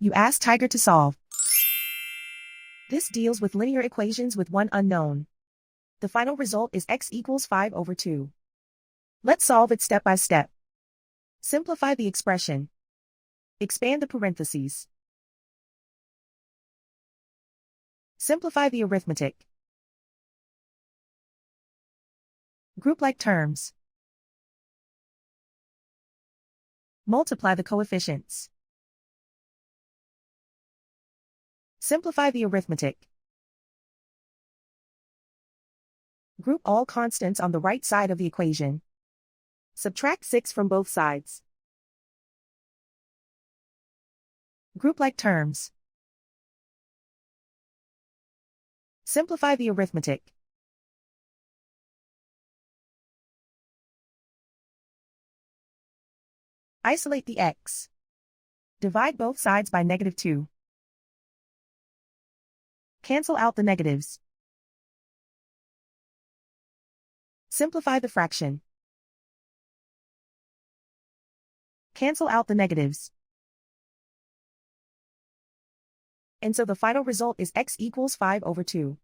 You ask Tiger to solve. This deals with linear equations with one unknown. The final result is x equals 5 over 2. Let's solve it step by step. Simplify the expression. Expand the parentheses. Simplify the arithmetic. Group like terms. Multiply the coefficients. Simplify the arithmetic. Group all constants on the right side of the equation. Subtract 6 from both sides. Group like terms. Simplify the arithmetic. Isolate the x. Divide both sides by -2. Cancel out the negatives. Simplify the fraction. Cancel out the negatives. And so the final result is x equals 5 over 2.